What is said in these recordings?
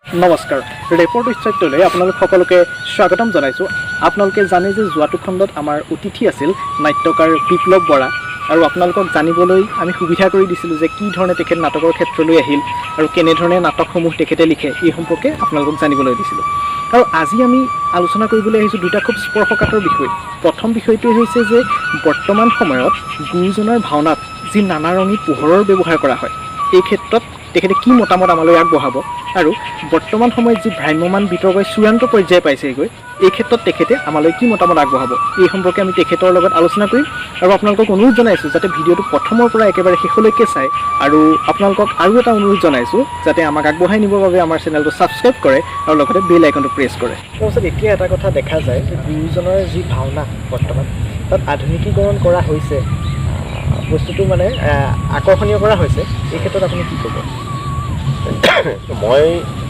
নমস্কাৰ ৰেপৰ্ট ইচ্ছাটোলৈ আপোনালোক সকলোকে স্বাগতম জনাইছোঁ। আপোনালোকে জানে যে যোৱাটো খণ্ডত আমাৰ অতিথি আছিল নাট্যকাৰ বিপ্লৱ বৰা, আৰু আপোনালোকক জানিবলৈ আমি সুবিধা কৰি দিছিলোঁ যে কি ধৰণে তেখেত নাটকৰ ক্ষেত্ৰলৈ আহিল আৰু কেনেধৰণে নাটকসমূহ তেখেতে লিখে এই সম্পৰ্কে আপোনালোকক জানিবলৈ দিছিলোঁ। আৰু আজি আমি আলোচনা কৰিবলৈ আহিছোঁ দুটা খুব স্পৰ্শকাতৰ বিষয়। প্ৰথম বিষয়টোৱে হৈছে যে বৰ্তমান সময়ত গুৰুজনাৰ ভাওনাত যি নানাৰঙী পোহৰৰ ব্যৱহাৰ কৰা হয়, এই ক্ষেত্ৰত তেখেতে কি মতামত আমালৈ আগবঢ়াব, আৰু বৰ্তমান সময়ত যি ভ্ৰাম্যমান বিতৰ্কই চূড়ান্ত পৰ্যায় পাইছেগৈ, এই ক্ষেত্ৰত তেখেতে আমালৈ কি মতামত আগবঢ়াব এই সম্পৰ্কে আমি তেখেতৰ লগত আলোচনা কৰিম। আৰু আপোনালোকক অনুৰোধ জনাইছোঁ যাতে ভিডিঅ'টো প্ৰথমৰ পৰা একেবাৰে শেষলৈকে চায়, আৰু আপোনালোকক আৰু এটা অনুৰোধ জনাইছোঁ যাতে আমাক আগবঢ়াই নিবৰ বাবে আমাৰ চেনেলটো ছাবস্ক্ৰাইব কৰে আৰু লগতে বেল আইকনটো প্ৰেছ কৰে। তাৰপিছত এতিয়া এটা কথা দেখা যায় যে গুৰুজনৰ যি ভাওনা বৰ্তমান তাত আধুনিকীকৰণ কৰা হৈছে, বস্তুটো মানে আকৰ্ষণীয় কৰা হৈছে। এই ক্ষেত্ৰত আপুনি কি ক'ব? মই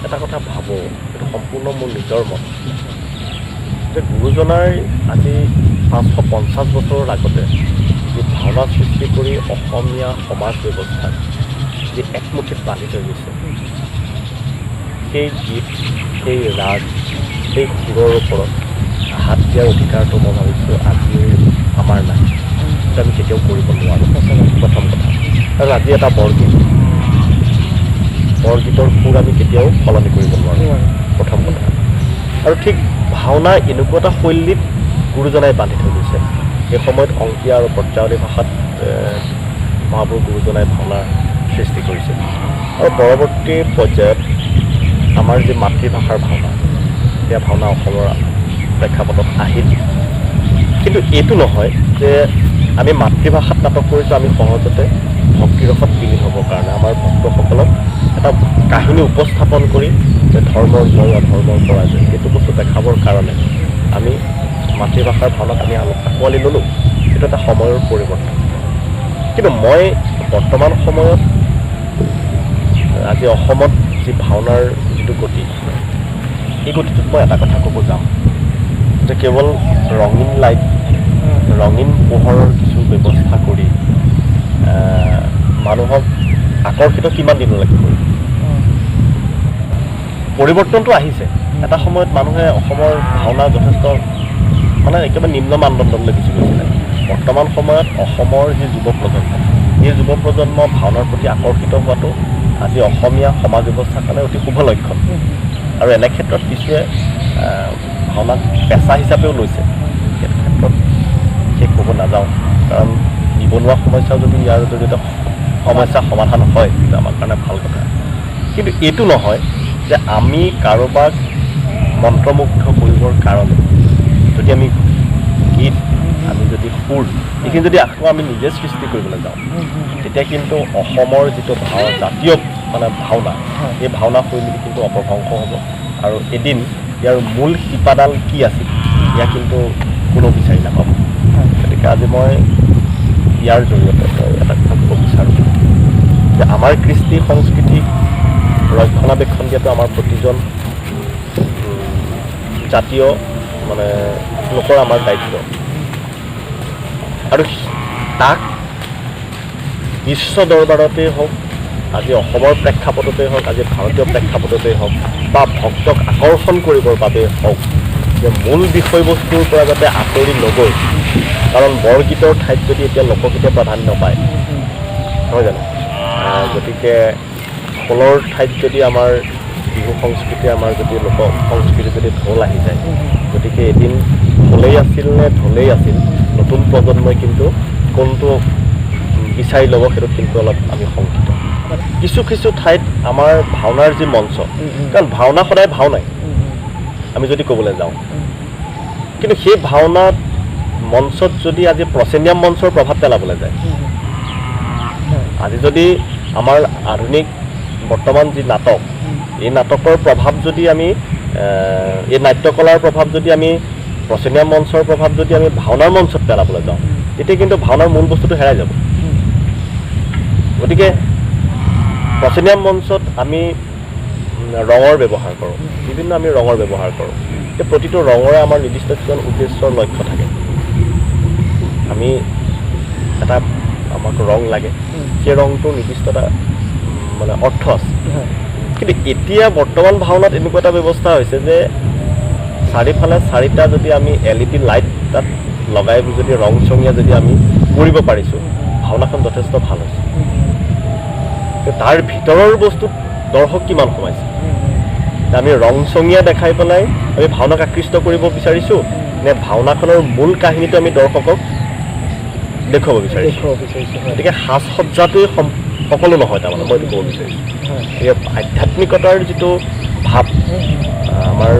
এটা কথা ভাবোঁ, এইটো সম্পূৰ্ণ মোৰ নিজৰ মত, যে গুৰুজনাৰ আজি 550 বছৰৰ আগতে যি ভাওনা সৃষ্টি কৰি অসমীয়া সমাজ ব্যৱস্থাত যি একমুঠিত বান্ধি থৈ গৈছে, সেই গীত, সেই ৰাগ, সেই সুৰৰ ওপৰত হাত দিয়াৰ অধিকাৰটো মই ভাবিছোঁ আজি আমাৰ নাই, সেইটো আমি কেতিয়াও কৰিব নোৱাৰোঁ। প্ৰথম কথা। আৰু আজি এটা বৰগীতৰ সুৰ আমি কেতিয়াও সলনি কৰিব নোৱাৰোঁ, প্ৰথম কথা। আৰু ঠিক ভাওনা এনেকুৱা এটা শৈলীত গুৰুজনাই বান্ধি থৈ গৈছে। সেই সময়ত অংকীয়া আৰু ব্ৰজাৱলী ভাষাত মহাপুৰুষ গুৰুজনাই ভাওনা সৃষ্টি কৰিছিল। আৰু পৰৱৰ্তী পৰ্যায়ত আমাৰ যি মাতৃভাষাৰ ভাওনা, সেয়া ভাওনা অসমৰ প্ৰেক্ষাপটত আহিল। কিন্তু এইটো নহয় যে আমি মাতৃভাষাত নাটক কৰিছোঁ আমি সহজতে ভক্তিৰসত বিলীন হ'বৰ কাৰণে, আমাৰ ভক্তসকলক এটা কাহিনী উপস্থাপন কৰি যে ধৰ্মৰ জয় অধৰ্মৰ পৰাজয় সেইটো বস্তু দেখাবৰ কাৰণে আমি মাতৃভাষাৰ ভাওনাত আমি আঁকোৱালি ল'লোঁ। সেইটো এটা সময়ৰ পৰিৱৰ্তন। কিন্তু মই বৰ্তমান সময়ত আজি অসমত যি ভাওনাৰ যিটো গতি, এই গতিটোত মই এটা কথা ক'ব যাম যে কেৱল ৰঙীন লাইট, ৰঙীন পোহৰৰ কিছু ব্যৱস্থা কৰি মানুহক আকৰ্ষিত কিমান দিনলৈকে কৰিব। পৰিৱৰ্তনটো আহিছে। এটা সময়ত মানুহে অসমৰ ভাওনা যথেষ্ট মানে একেবাৰে নিম্ন মানদণ্ডলৈ গুচি গৈছিলে। বৰ্তমান সময়ত অসমৰ যি যুৱ প্ৰজন্ম, এই যুৱ প্ৰজন্ম ভাওনাৰ প্ৰতি আকৰ্ষিত হোৱাটো আজি অসমীয়া সমাজ ব্যৱস্থাৰ কাৰণে অতি শুভ লক্ষণ। আৰু এনে ক্ষেত্ৰত কিছুৱে ভাওনাক পেচা হিচাপেও লৈছে। সেইটো ক্ষেত্ৰত বিশেষ ক'ব নাযাওঁ, কাৰণ নিবনুৱা সমস্যাও যদি ইয়াৰ জৰিয়তে সমস্যা সমাধান হয় সেইটো আমাৰ কাৰণে ভাল কথা। কিন্তু এইটো নহয় যে আমি কাৰোবাক মন্ত্ৰমুগ্ধ কৰিবৰ কাৰণে যদি আমি গীত, আমি যদি সুৰ, এইখিনি যদি আকৌ আমি নিজে সৃষ্টি কৰিবলৈ যাওঁ, তেতিয়া কিন্তু অসমৰ যিটো জাতীয় মানে ভাওনা, এই ভাওনা শৈলী কিন্তু অপভ্ৰংশ হ'ব। আৰু এদিন ইয়াৰ মূল শিপাডাল কি আছিল ইয়াক কিন্তু কোনো বিচাৰি নাপাব। গতিকে আজি মই ইয়াৰ জৰিয়তে এটা কথা ক'ব বিচাৰোঁ যে আমাৰ কৃষ্টি সংস্কৃতিক ৰক্ষণাবেক্ষণ দিয়াটো আমাৰ প্ৰতিজন জাতীয় মানে লোকৰ আমাৰ দায়িত্ব। আৰু তাক বিশ্ব দৰবাৰতেই হওক, আজি অসমৰ প্ৰেক্ষাপটতেই হওক, আজি ভাৰতীয় প্ৰেক্ষাপটতেই হওক, বা ভক্তক আকৰ্ষণ কৰিবৰ বাবে হওক, যে মূল বিষয়বস্তুৰ পৰা যাতে আঁতৰি নগৈ, কাৰণ বৰগীতৰ ঠাইত যদি এতিয়া লোকগীতে প্ৰাধান্য পায়, নহয় জানো? গতিকে ঢোলৰ ঠাইত যদি আমাৰ বিহু সংস্কৃতি, আমাৰ যদি লোক সংস্কৃতি যদি ঢোল আহি যায়, গতিকে এদিন ঢোলেই আছিল নে ঢোলেই আছিল, নতুন প্ৰজন্মই কিন্তু কোনটো বিচাৰি ল'ব সেইটোত কিন্তু অলপ আমি শংকিত। কিছু কিছু ঠাইত আমাৰ ভাওনাৰ যি মঞ্চ, কাৰণ ভাওনা সদায় ভাওনাই আমি যদি ক'বলৈ যাওঁ, কিন্তু সেই ভাওনাত মঞ্চত যদি আজি প্ৰচেনিয়াম মঞ্চৰ প্ৰভাৱ পেলাবলৈ যায়, আজি যদি আমাৰ আধুনিক বৰ্তমান যি নাটক, এই নাটকৰ প্ৰভাৱ যদি আমি এই নাট্যকলাৰ প্ৰভাৱ যদি আমি প্ৰচেনিয়াম মঞ্চৰ প্ৰভাৱ যদি আমি ভাওনাৰ মঞ্চত পেলাবলৈ যাওঁ, তেতিয়া কিন্তু ভাওনাৰ মূল বস্তুটো হেৰাই যাব। গতিকে প্ৰচেনিয়াম মঞ্চত আমি ৰঙৰ ব্যৱহাৰ কৰোঁ, বিভিন্ন আমি ৰঙৰ ব্যৱহাৰ কৰোঁ। এই প্ৰতিটো ৰঙৰে আমাৰ নিৰ্দিষ্ট কিছুমান উদ্দেশ্যৰ লক্ষ্য থাকে। আমি এটা আমাক ৰং লাগে, সেই ৰংটোৰ নিৰ্দিষ্ট এটা মানে অৰ্থ আছে। কিন্তু এতিয়া বৰ্তমান ভাওনাত এনেকুৱা এটা ব্যৱস্থা হৈছে যে চাৰিওফালে 4টা যদি আমি LED লাইট তাত লগাই যদি ৰংচঙীয়া যদি আমি কৰিব পাৰিছোঁ, ভাওনাখন যথেষ্ট ভাল হৈছে। তাৰ ভিতৰৰ বস্তুত দৰ্শক কিমান সোমাইছে, আমি ৰংচঙীয়া দেখাই পেলাই আমি ভাওনাক আকৃষ্ট কৰিব বিচাৰিছোঁ নে ভাওনাখনৰ মূল কাহিনীটো আমি দৰ্শকক দেখুৱাব বিচাৰিছোঁ। গতিকে সাজ সজ্জাটোৱে সকলো নহয়, তাৰমানে মই এইটো ক'ব বিচাৰিছোঁ। গতিকে আধ্যাত্মিকতাৰ যিটো ভাৱ, আমাৰ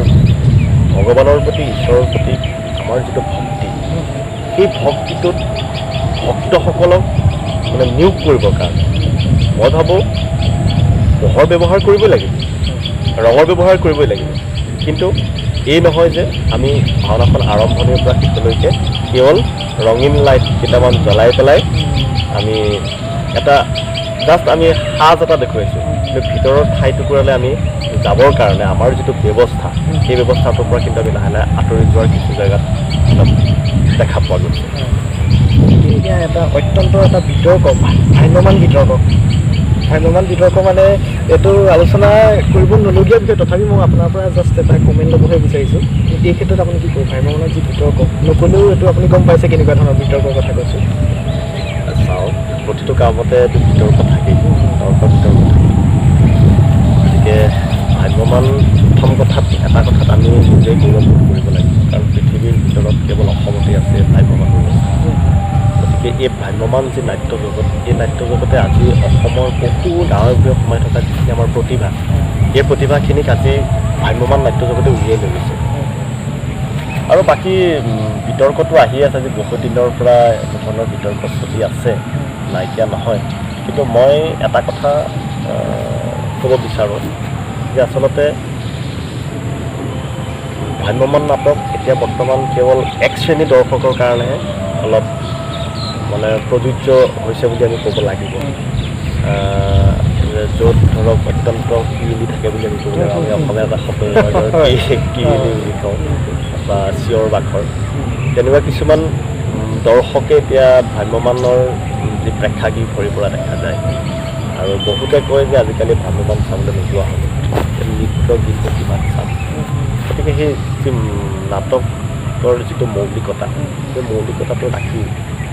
ভগৱানৰ প্ৰতি ঈশ্বৰৰ প্ৰতি আমাৰ যিটো ভক্তি, সেই ভক্তিটোত ভক্তসকলক মানে নিয়োগ কৰিবৰ কাৰণে মই ভাবোঁ পোহৰ ব্যৱহাৰ কৰিবই লাগিব, ৰঙৰ ব্যৱহাৰ কৰিবই লাগিব। কিন্তু এই নহয় যে আমি ভাওনাখন আৰম্ভণিৰ পৰা শেষলৈকে কেৱল ৰঙীন লাইট কেইটামান জ্বলাই পেলাই আমি এটা জাষ্ট আমি সাজ এটা দেখুৱাইছোঁ, কিন্তু ভিতৰৰ ঠাইটুকুৰালৈ আমি যাবৰ কাৰণে আমাৰ যিটো ব্যৱস্থা, সেই ব্যৱস্থাটোৰ পৰা কিন্তু আমি লাহে লাহে আঁতৰি যোৱাৰ কিছু জেগাত অলপ দেখা পোৱা গৈছে। এতিয়া এটা অত্যন্ত এটা বিতৰ্ক, ভ্ৰাম্যমান বিতৰ্ক মানে এইটো আলোচনা কৰিব নলগীয়া বিষয়, তথাপি মই আপোনাৰ পৰা জাষ্ট এটা কমেণ্ট ল'বহে বিচাৰিছোঁ। এই ক্ষেত্ৰত আপুনি কি ক'ব? ভ্ৰাম্যমানৰ যি বিতৰ্ক, নক'লেও এইটো আপুনি গম পাইছে কেনেকুৱা ধৰণৰ বিতৰ্কৰ কথা কৈছোঁ। চাওক, প্ৰতিটো কামতে এইটো বিতৰ্ক থাকেই, বিতৰ্ক থাকে। গতিকে ভ্ৰাম্যমান প্ৰথম কথাত এটা কথাত আমি নিজেই গৌৰৱবোধ কৰিব লাগিব, কাৰণ পৃথিৱীৰ ভিতৰত কেৱল অসমতেই আছে ভ্ৰাম্যমান ব্যৱস্থা। গতিকে এই ভ্ৰাম্যমান যি নাট্য জগত, এই নাট্য জগতে আজি অসমৰ বহু গাঁৱে ভূঞে সোমাই থকা যিখিনি আমাৰ প্ৰতিভা, এই প্ৰতিভাখিনিক আজি ভ্ৰাম্যমান নাট্য জগতে উলিয়াই লৈ গৈছে। আৰু বাকী বিতৰ্কটো আহি আছে, আজি বহুত দিনৰ পৰা এনেকুৱা ধৰণৰ বিতৰ্ক চলি আছে, নাইকিয়া নহয়। কিন্তু মই এটা কথা ক'ব বিচাৰোঁ যে আচলতে ভ্ৰাম্যমান নাটক এতিয়া বৰ্তমান কেৱল এক শ্ৰেণীৰ দৰ্শকৰ কাৰণেহে অলপ মানে প্ৰযোজ্য হৈছে বুলি আমি ক'ব লাগিব। য'ত ধৰক অত্যন্ত কিৰিলি থাকে বুলি আমি ক'ব লাগিব, আমি অসমীয়া এটা শব্দ কিৰিলি বুলি কওঁ বা চিঞৰ বাখৰ, তেনেকুৱা কিছুমান দৰ্শকে এতিয়া ভ্ৰাম্যমানৰ যি প্ৰেক্ষাগৃহ ভৰি পৰা দেখা যায়। আৰু বহুতে কয় যে আজিকালি ভ্ৰাম্যমান চাবলৈ নোযোৱা হ'ল, নৃত্য গীত কিমান চাম। গতিকে সেই যি নাটকৰ যিটো মৌলিকতা, সেই মৌলিকতাটো ৰাখি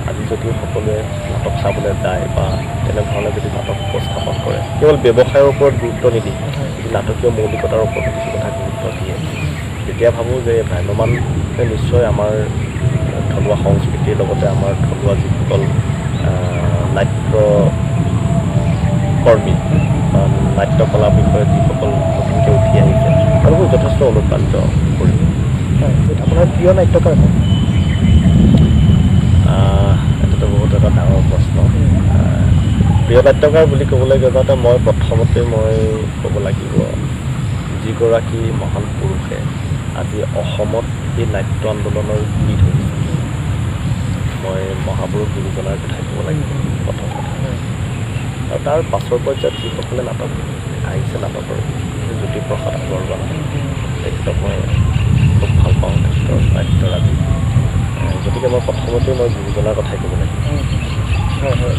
আজি যদি সকলোৱে নাটক চাবলৈ যায় বা তেনেধৰণে যদি নাটক উপস্থাপন কৰে, কেৱল ব্যৱসায়ৰ ওপৰত গুৰুত্ব নিদি নাটকীয় মৌলিকতাৰ ওপৰত কিছু কথা গুৰুত্ব দিয়ে, তেতিয়া ভাবোঁ যে ভ্ৰাম্যমানে নিশ্চয় আমাৰ থলুৱা সংস্কৃতিৰ লগতে আমাৰ থলুৱা যিসকল নাট্য কৰ্মী বা নাট্যকলা বিষয়ত যিসকল নতুনকৈ উঠি আহিছে তেওঁলোকক যথেষ্ট অনুপ্ৰাণিত কৰিব। আপোনাৰ প্ৰিয় নাট্যকাৰ কোন? এইটোতো বহুত এটা ডাঙৰ প্ৰশ্ন। প্ৰিয় নাট্যকাৰ বুলি ক'বলৈ যাওঁতে মই প্ৰথমতে ক'ব লাগিব যিগৰাকী মহান পুৰুষে আজি অসমত এই নাট্য আন্দোলনৰ গুৰি ধৰিছে, মই মহাপুৰুষ গুৰুজনাৰ কথাই ক'ব লাগিব প্ৰথম কথা। আৰু তাৰ পাছৰ পৰ্যায়ত যিসকলে নাটক আহিছে, নাটকৰ জ্যোতিপ্ৰসাদ আগৰৱালা, তেখেতক মই খুব ভাল পাওঁ, তেখেতৰ নাট্যৰাজি। গতিকে মই প্ৰথমতে গুৰুজনাৰ কথাই ক'ব লাগিব।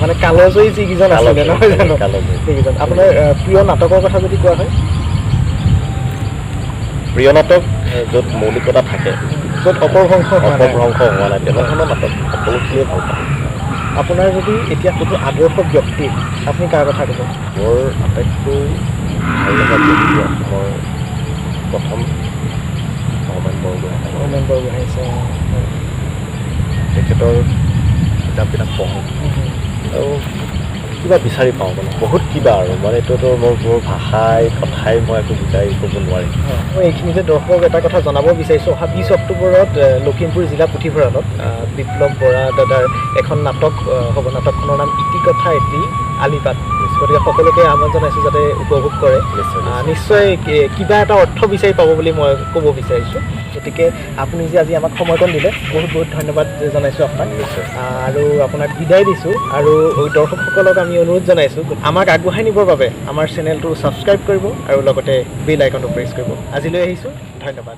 মানে কালজয়ী যিকেইজন আছিলে নহয় জানো, সেইকেইজন। আপোনাৰ প্ৰিয় নাটকৰ কথা যদি কোৱা হয়? প্ৰিয় নাটক য'ত মৌলিকতা থাকে, য'ত অপভ্ৰংশ হোৱা নাই, তেনেধৰণৰ নাটক সকলোখিনিয়ে ভাল পাওঁ। আপোনাৰ যদি এতিয়া কোনো আদৰ্শ ব্যক্তি, আপুনি কাৰ কথা ক'ব? মোৰ আটাইতকৈ ভাল লগা ব্যক্তি অসমৰ প্ৰথম হোমেন বৰগোহাঁই। তেখেতৰ কিতাপবিলাক পঢ়োঁ আৰু কিবা বিচাৰি পাওঁ, মানে বহুত কিবা আৰু মানে এইটোতো মোৰ ভাষাই কথাই মই একো বুজাই ক'ব নোৱাৰিম। মই এইখিনিতে দৰ্শকক এটা কথা জনাব বিচাৰিছোঁ, অহা 20 অক্টোবৰত লখিমপুৰ জিলা পুথিভঁৰালত বিপ্লৱ বৰা দাদাৰ এখন নাটক হ'ব। নাটকখনৰ নাম ইতি কথা এটি আলিপাত। গতিকে সকলোকে আহ্বান জনাইছোঁ যাতে উপভোগ কৰে। নিশ্চয় কিবা এটা অৰ্থ বিচাৰি পাব বুলি মই ক'ব বিচাৰিছোঁ। গতিকে আপুনি যে আজি আমাক সময়কণ দিলে, বহুত বহুত ধন্যবাদ জনাইছোঁ আপোনাক। আৰু আপোনাক বিদায় দিছোঁ আৰু দৰ্শকসকলক আমি অনুৰোধ জনাইছোঁ আমাক আগবঢ়াই নিবৰ বাবে আমাৰ চেনেলটো ছাবস্ক্ৰাইব কৰিব আৰু লগতে বেল আইকনটো প্ৰেছ কৰিব। আজিলৈ আহিছোঁ, ধন্যবাদ।